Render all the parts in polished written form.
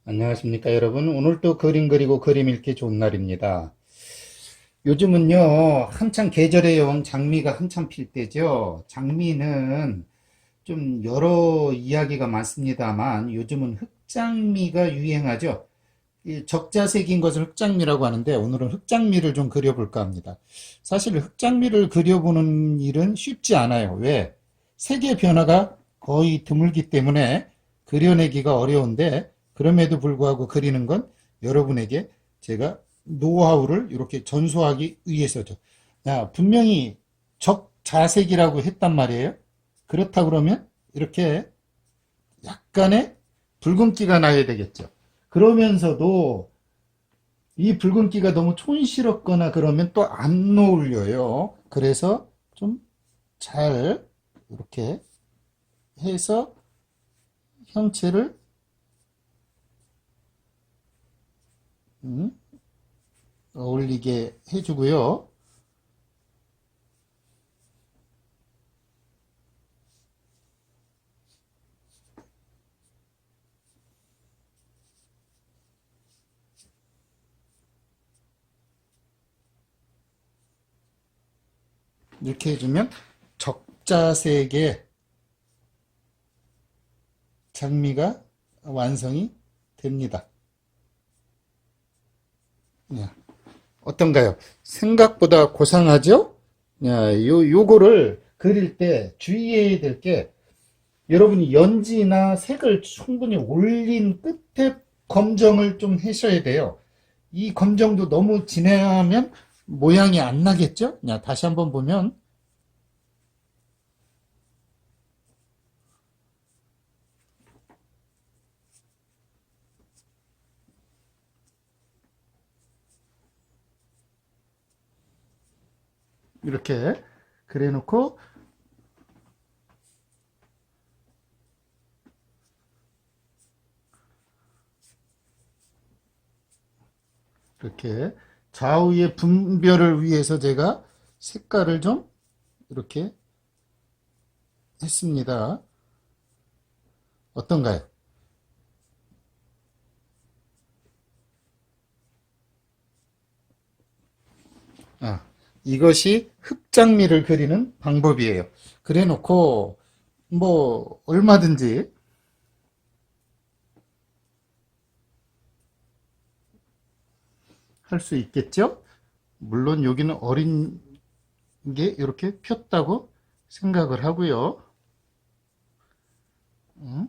안녕하십니까, 여러분. 오늘 또 그림 그리고 그림 읽기 좋은 날입니다. 요즘은요, 한창 계절에 온 장미가 한참 필 때죠. 장미는 좀 여러 이야기가 많습니다만, 요즘은 흑장미가 유행하죠. 이 적자색인 것을 흑장미라고 하는데, 오늘은 흑장미를 좀 그려볼까 합니다. 사실 흑장미를 그려보는 일은 쉽지 않아요. 왜? 색의 변화가 거의 드물기 때문에 그려내기가 어려운데, 그럼에도 불구하고 그리는 건 여러분에게 제가 노하우를 이렇게 전수하기 위해서죠. 야, 분명히 적자색이라고 했단 말이에요. 그렇다 그러면 이렇게 약간의 붉은기가 나야 되겠죠. 그러면서도 이 붉은기가 너무 촌스럽거나 그러면 또 안 어울려요. 그래서 좀 잘 이렇게 해서 형체를 음, 어울리게 해주고요. 이렇게 해주면 적자색의 장미가 완성이 됩니다. 야, 어떤가요? 생각보다 고상하죠? 야, 요거를 그릴 때 주의해야 될 게 여러분이 연지나 색을 충분히 올린 끝에 검정을 좀 하셔야 돼요. 이 검정도 너무 진하면 모양이 안 나겠죠? 야, 다시 한번 보면 이렇게 그래 놓고 이렇게 좌우의 분별을 위해서 제가 색깔을 좀 이렇게 했습니다. 어떤가요? 아, 이것이 흑장미를 그리는 방법이에요. 그래 놓고 뭐 얼마든지 할 수 있겠죠? 물론 여기는 어린 게 이렇게 폈다고 생각을 하고요. 음,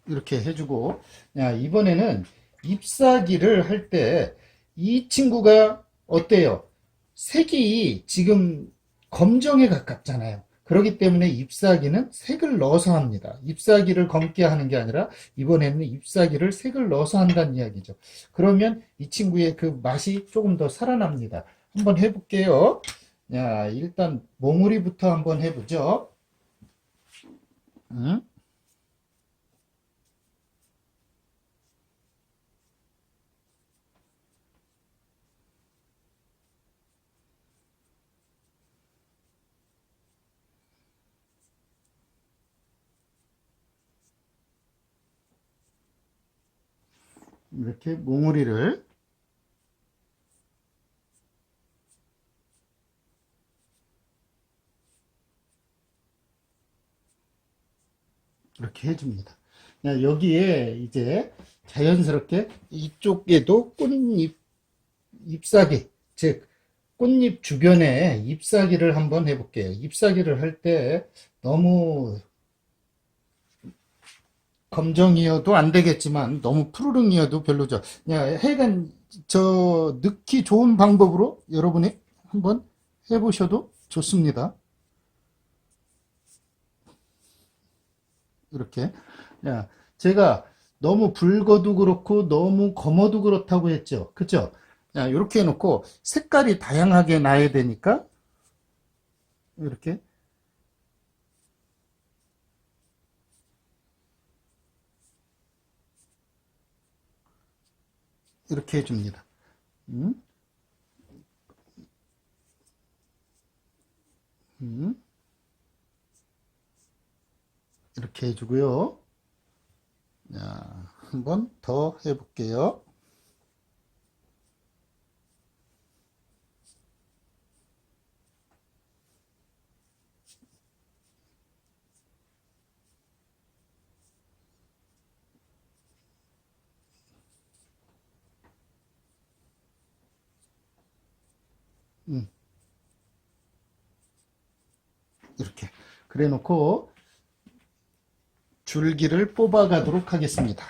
이렇게 해주고, 야, 이번에는 잎사귀를 할 때 이 친구가 어때요? 색이 지금 검정에 가깝잖아요. 그렇기 때문에 잎사귀는 색을 넣어서 합니다. 잎사귀를 검게 하는 게 아니라 이번에는 잎사귀를 색을 넣어서 한다는 이야기죠. 그러면 이 친구의 그 맛이 조금 더 살아납니다. 한번 해볼게요. 야, 일단 몽우리부터 한번 해보죠. 음, 이렇게 몽우리를 이렇게 해줍니다. 여기에 이제 자연스럽게 이쪽에도 꽃잎, 잎사귀, 즉, 꽃잎 주변에 잎사귀를 한번 해볼게요. 잎사귀를 할 때 너무 검정이어도 안 되겠지만 너무 푸르릉이어도 별로죠. 하여간 저 넣기 좋은 방법으로 여러분이 한번 해보셔도 좋습니다. 이렇게. 야, 제가 너무 붉어도 그렇고 너무 검어도 그렇다고 했죠. 그죠? 야, 이렇게 해놓고 색깔이 다양하게 나야 되니까 이렇게 이렇게 해줍니다. 음, 음, 이렇게 해주고요. 자, 한번 더 해볼게요. 이렇게 그래 놓고 줄기를 뽑아 가도록 하겠습니다.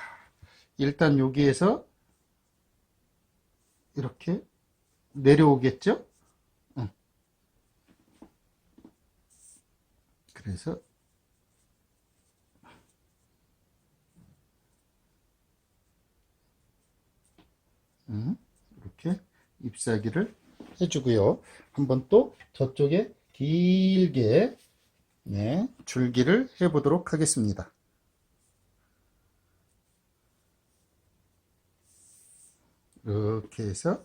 일단 여기에서 이렇게 내려오겠죠? 그래서 이렇게 잎사귀를 해주고요. 한번 또 저쪽에 길게 네, 줄기를 해보도록 하겠습니다. 이렇게 해서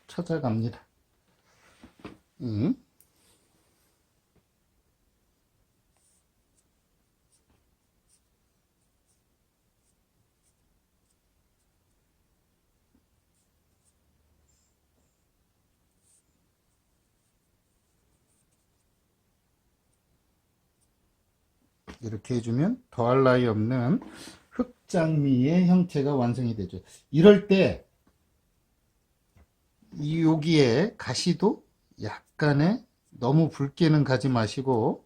찾아갑니다. 이렇게 해주면 더할 나위 없는 흑장미의 형태가 완성이 되죠. 이럴 때 여기에 가시도 약간의 너무 붉게는 가지 마시고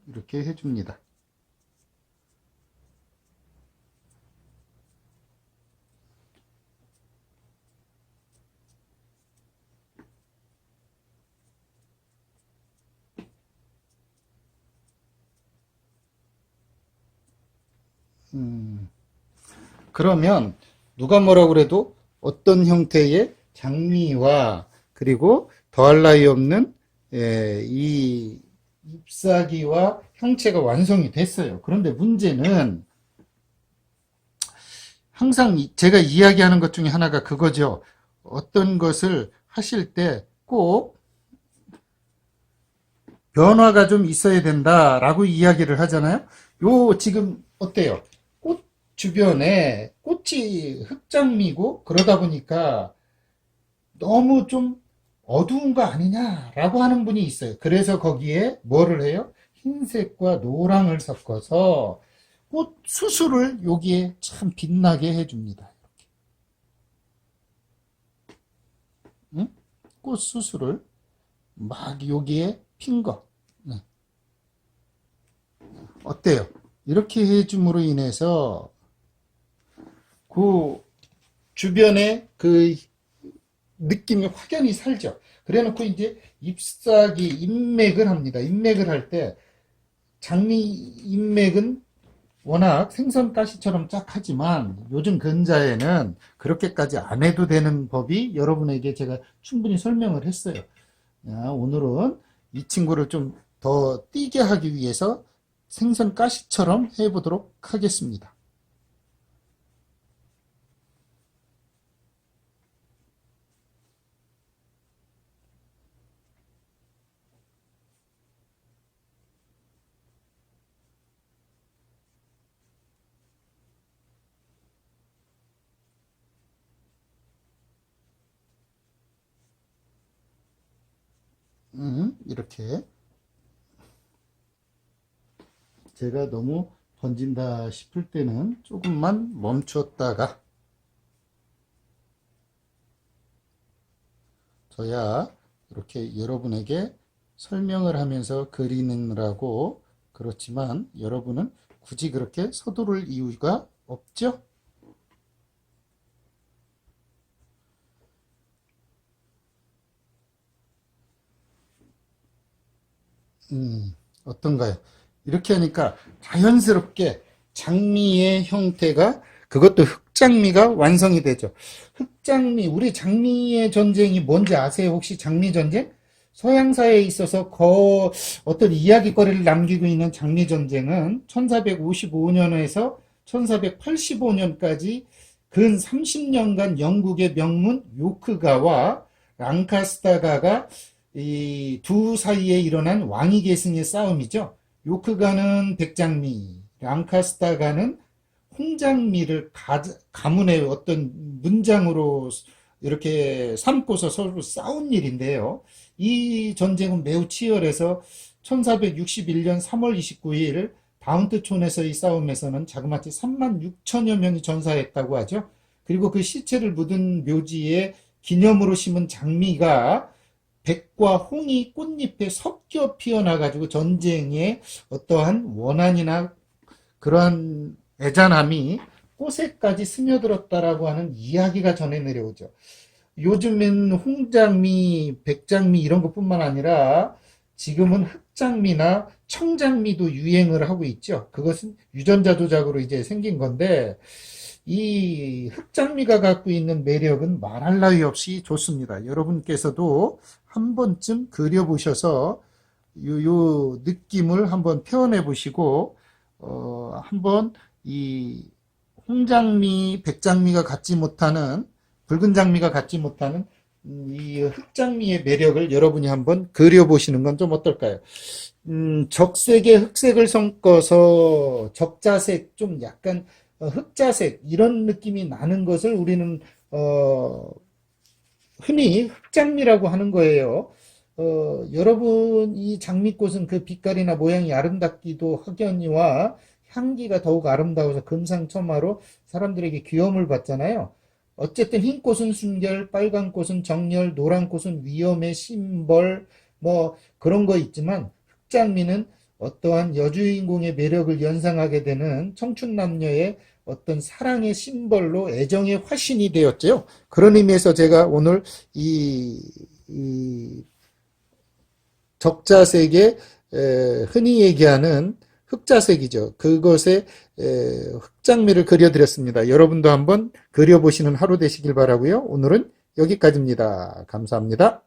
이렇게 해줍니다. 그러면 누가 뭐라 그래도 어떤 형태의 장미와 그리고 더할 나위 없는 이 잎사귀와 형체가 완성이 됐어요. 그런데 문제는 항상 제가 이야기하는 것 중에 하나가 그거죠. 어떤 것을 하실 때 꼭 변화가 좀 있어야 된다라고 이야기를 하잖아요. 요 지금 어때요? 꽃 주변에 꽃이 흑장미고 그러다 보니까 너무 좀 어두운 거 아니냐라고 하는 분이 있어요. 그래서 거기에 뭐를 해요? 흰색과 노랑을 섞어서 꽃 수술을 여기에 참 빛나게 해줍니다. 응? 꽃 수술을 막 여기에 핀 거. 어때요? 이렇게 해줌으로 인해서 그 주변에 그 느낌이 확연히 살죠. 그래 놓고 이제 잎사귀, 인맥을 합니다. 인맥을 할 때 장미 인맥은 워낙 생선가시처럼 짝하지만 요즘 근자에는 그렇게까지 안 해도 되는 법이 여러분에게 제가 충분히 설명을 했어요. 오늘은 이 친구를 좀 더 띄게 하기 위해서 생선가시처럼 해보도록 하겠습니다. 이렇게 제가 너무 번진다 싶을 때는 조금만 멈췄다가 저야 이렇게 여러분에게 설명을 하면서 그리느라고 그렇지만 여러분은 굳이 그렇게 서두를 이유가 없죠? 어떤가요? 이렇게 하니까 자연스럽게 장미의 형태가 그것도 흑장미가 완성이 되죠. 흑장미, 우리 장미의 전쟁이 뭔지 아세요? 혹시 장미 전쟁? 서양사에 있어서 어떤 이야기거리를 남기고 있는 장미 전쟁은 1455년에서 1485년까지 근 30년간 영국의 명문 요크가와 랑카스타가가 이 두 사이에 일어난 왕위 계승의 싸움이죠. 요크가는 백장미, 랑카스타가는 홍장미를 가문의 어떤 문장으로 이렇게 삼고서 서로 싸운 일인데요. 이 전쟁은 매우 치열해서 1461년 3월 29일 다운트촌에서 이 싸움에서는 자그마치 3만 6천여 명이 전사했다고 하죠. 그리고 그 시체를 묻은 묘지에 기념으로 심은 장미가 백과 홍이 꽃잎에 섞여 피어나가지고 전쟁에 어떠한 원한이나 그러한 애잔함이 꽃에까지 스며들었다라고 하는 이야기가 전해 내려오죠. 요즘엔 홍장미, 백장미 이런 것뿐만 아니라 지금은 흑장미나 청장미도 유행을 하고 있죠. 그것은 유전자 조작으로 이제 생긴 건데 이 흑장미가 갖고 있는 매력은 말할 나위 없이 좋습니다. 여러분께서도 한 번쯤 그려보셔서 요 느낌을 한번 표현해 보시고 한번 이 홍장미, 백장미가 갖지 못하는 붉은 장미가 갖지 못하는 이 흑장미의 매력을 여러분이 한번 그려보시는 건 좀 어떨까요? 적색에 흑색을 섞어서 적자색, 좀 약간 흑자색 이런 느낌이 나는 것을 우리는 흔히 흑장미라고 하는 거예요. 여러분 이 장미꽃은 그 빛깔이나 모양이 아름답기도 하거니와 향기가 더욱 아름다워서 금상첨화로 사람들에게 귀여움을 받잖아요. 어쨌든 흰 꽃은 순결, 빨간 꽃은 정열, 노란 꽃은 위험의 심벌, 뭐 그런 거 있지만 흑장미는 어떠한 여주인공의 매력을 연상하게 되는 청춘 남녀의 어떤 사랑의 심벌로 애정의 화신이 되었죠. 그런 의미에서 제가 오늘 이 적자색의 흔히 얘기하는 흑자색이죠. 그것에 흑장미를 그려드렸습니다. 여러분도 한번 그려보시는 하루 되시길 바라고요. 오늘은 여기까지입니다. 감사합니다.